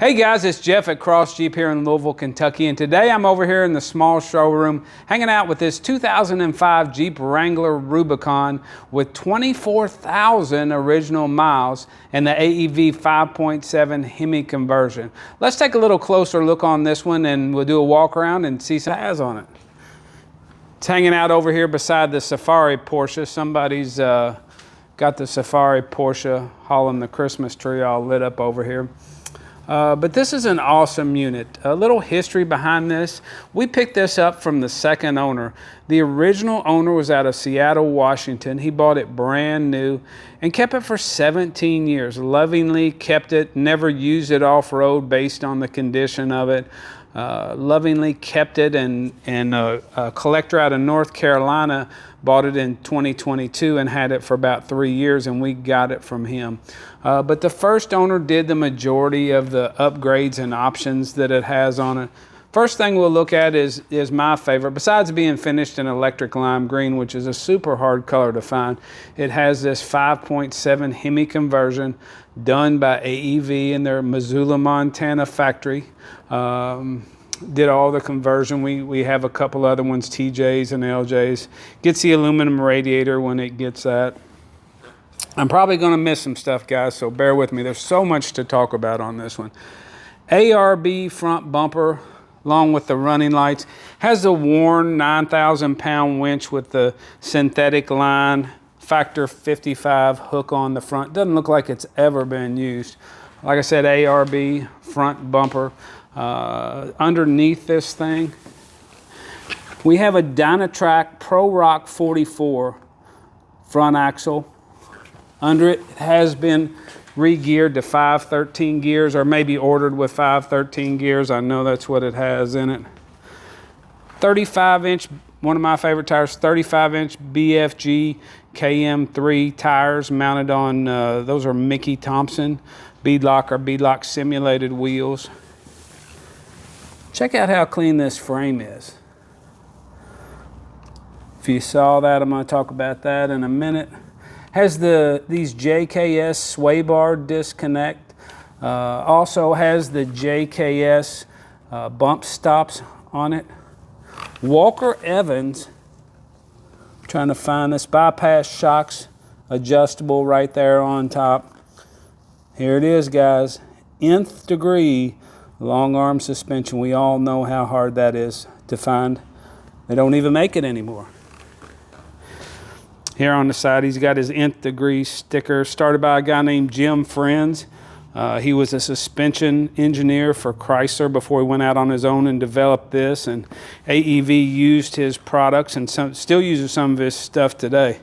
Hey guys, it's Jeff at Cross Jeep here in Louisville, Kentucky, and today I'm over here in the small showroom hanging out with this 2005 Jeep Wrangler Rubicon with 24,000 original miles and the AEV 5.7 Hemi conversion. Let's take a little closer look on this one and we'll do a walk around and see what it has on it. It's hanging out over here beside the Safari Porsche. Somebody's got the Safari Porsche hauling the Christmas tree all lit up over here. But this is an awesome unit. A little history behind this. We picked this up from the second owner. The original owner was out of Seattle, Washington. He bought it brand new and kept it for 17 years. Lovingly kept it, never used it off-road based on the condition of it. Lovingly kept it, and a collector out of North Carolina bought it in 2022 and had it for about 3 years, and we got it from him. But the first owner did the majority of the upgrades and options that it has on it. First thing we'll look at is my favorite. Besides being finished in electric lime green, which is a super hard color to find, it has this 5.7 Hemi conversion done by AEV in their Missoula, Montana factory. Did all the conversion. We have a couple other ones, TJs and LJs. Gets the aluminum radiator when it gets that. I'm probably going to miss some stuff, guys, so bear with me. There's so much to talk about on this one. ARB front bumper, along with the running lights. Has the worn 9,000-pound winch with the synthetic line, factor 55 hook on the front. Doesn't look like it's ever been used. Like I said, ARB front bumper. Underneath this thing, we have a Dynatrack Pro Rock 44 front axle. Under it, it has been re-geared to 513 gears, or maybe ordered with 513 gears. I know that's what it has in it. 35-inch, one of my favorite tires, 35-inch BFG KO3s tires mounted on, those are Mickey Thompson beadlock or beadlock simulated wheels. Check out how clean this frame is. If you saw that, I'm going to talk about that in a minute. Has these JKS sway bar disconnect. Also has the JKS bump stops on it. Walker Evans, trying to find this, bypass shocks adjustable right there on top. Here it is, guys. Nth degree long arm suspension. We all know how hard that is to find. They don't even make it anymore. Here on the side, he's got his nth degree sticker, started by a guy named Jim Friends. He was a suspension engineer for Chrysler before he went out on his own and developed this. And AEV used his products and still uses some of his stuff today.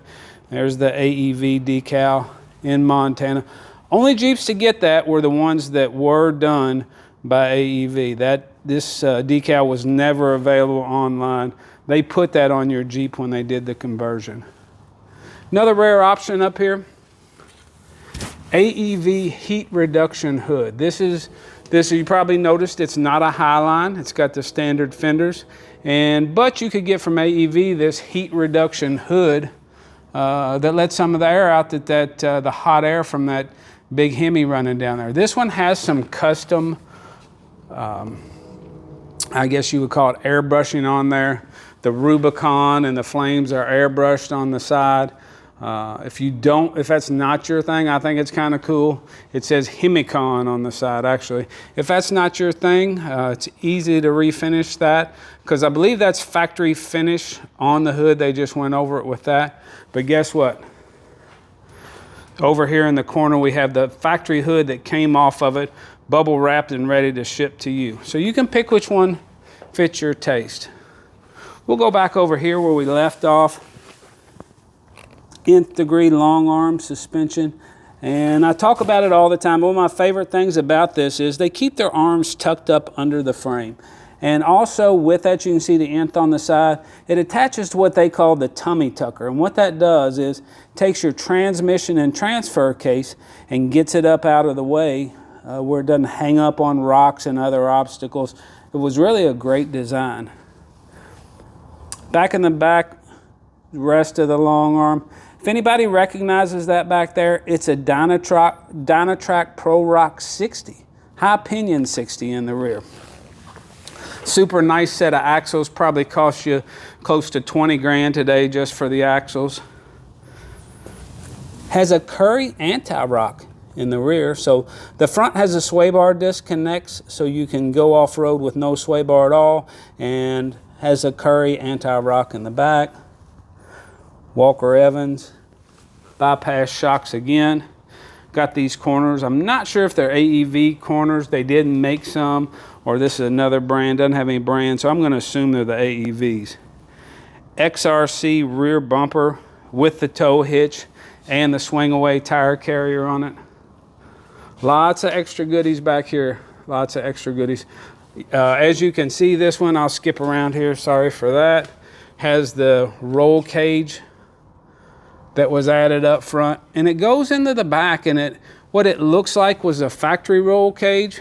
There's the AEV decal in Montana. Only Jeeps to get that were the ones that were done by AEV. This decal was never available online. They put that on your Jeep when they did the conversion. Another rare option up here, AEV Heat Reduction Hood. This you probably noticed it's not a Highline. It's got the standard fenders, but you could get from AEV this heat reduction hood that lets some of the air out, the hot air from that big Hemi running down there. This one has some custom, I guess you would call it airbrushing on there. The Rubicon and the flames are airbrushed on the side. If that's not your thing, I think it's kind of cool. It says Hemicon on the side, actually. If that's not your thing, it's easy to refinish that, because I believe that's factory finish on the hood. They just went over it with that. But guess what? Over here in the corner, we have the factory hood that came off of it, bubble wrapped and ready to ship to you. So you can pick which one fits your taste. We'll go back over here where we left off. Nth degree long arm suspension, and I talk about it all the time. One of my favorite things about this is they keep their arms tucked up under the frame, and also with that, you can see the nth on the side. It attaches to what they call the tummy tucker, and what that does is takes your transmission and transfer case and gets it up out of the way where it doesn't hang up on rocks and other obstacles. It was really a great design. Back in the back, rest of the long arm. If anybody recognizes that back there, it's a Dynatrack Pro Rock 60. high pinion 60 in the rear. Super nice set of axles, probably cost you close to 20 grand today just for the axles. Has a Curry anti-rock in the rear. So the front has a sway bar disconnects, so you can go off-road with no sway bar at all, and has a Curry anti-rock in the back. Walker Evans, bypass shocks again. Got these corners. I'm not sure if they're AEV corners. They did make some, or this is another brand. Doesn't have any brand, so I'm going to assume they're the AEVs. XRC rear bumper with the tow hitch and the swing away tire carrier on it. Lots of extra goodies back here. Lots of extra goodies. As you can see, this one, I'll skip around here, sorry for that, has the roll cage that was added up front, and it goes into the back, and what it looks like was a factory roll cage,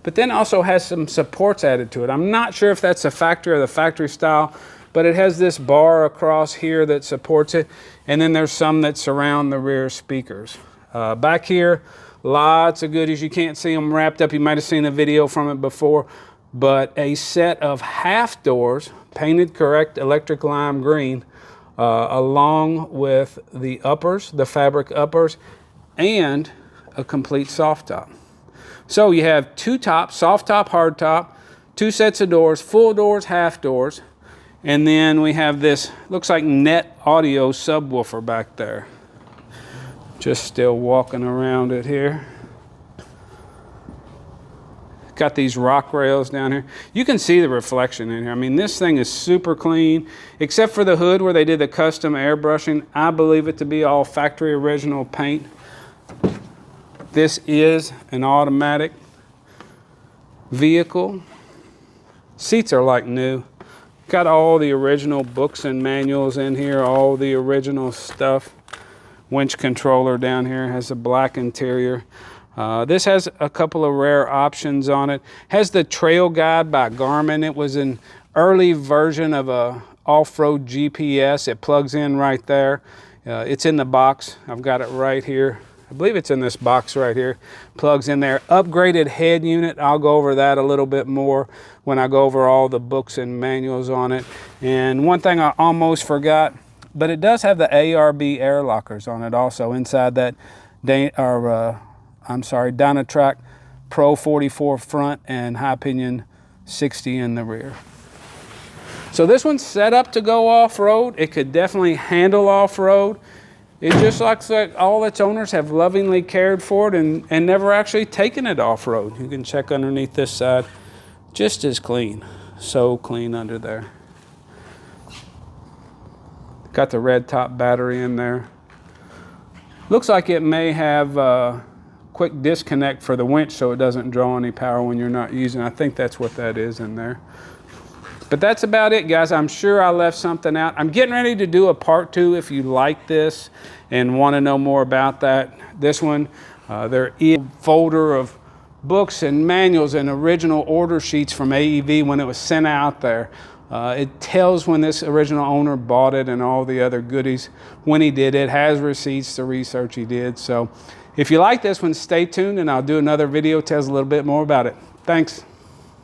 but then also has some supports added to it. I'm not sure if that's a factory or the factory style, but it has this bar across here that supports it, and then there's some that surround the rear speakers. Back here, lots of goodies. You can't see them wrapped up. You might have seen a video from it before, but a set of half doors, painted correct electric lime green, along with the uppers, the fabric uppers, and a complete soft top. So you have two tops, soft top, hard top, two sets of doors, full doors, half doors, and then we have this, looks like net audio subwoofer back there. Just still walking around it here. Got these rock rails down here. You can see the reflection in here. I mean, this thing is super clean, except for the hood where they did the custom airbrushing. I believe it to be all factory original paint. This is an automatic vehicle. Seats are like new. Got all the original books and manuals in here, all the original stuff. Winch controller down here, has a black interior. This has a couple of rare options on it. Has the trail guide by Garmin. It was an early version of a off-road GPS. It plugs in right there. It's in the box. I've got it right here. I believe it's in this box right here. Plugs in there. Upgraded head unit. I'll go over that a little bit more when I go over all the books and manuals on it. And one thing I almost forgot, but it does have the ARB air lockers on it also inside that Dynatrack Pro 44 front and high pinion 60 in the rear. So this one's set up to go off-road. It could definitely handle off-road. It just looks like all its owners have lovingly cared for it and never actually taken it off-road. You can check underneath this side. Just as clean. So clean under there. Got the red top battery in there. Looks like it may have a quick disconnect for the winch so it doesn't draw any power when you're not using it. I think that's what that is in there. But that's about it, guys. I'm sure I left something out. I'm getting ready to do a part 2 if you like this and want to know more about that. This one, there is a folder of books and manuals and original order sheets from AEV when it was sent out there. It tells when this original owner bought it and all the other goodies when he did it. Has receipts, the research he did. So if you like this one, stay tuned and I'll do another video that tells a little bit more about it. Thanks.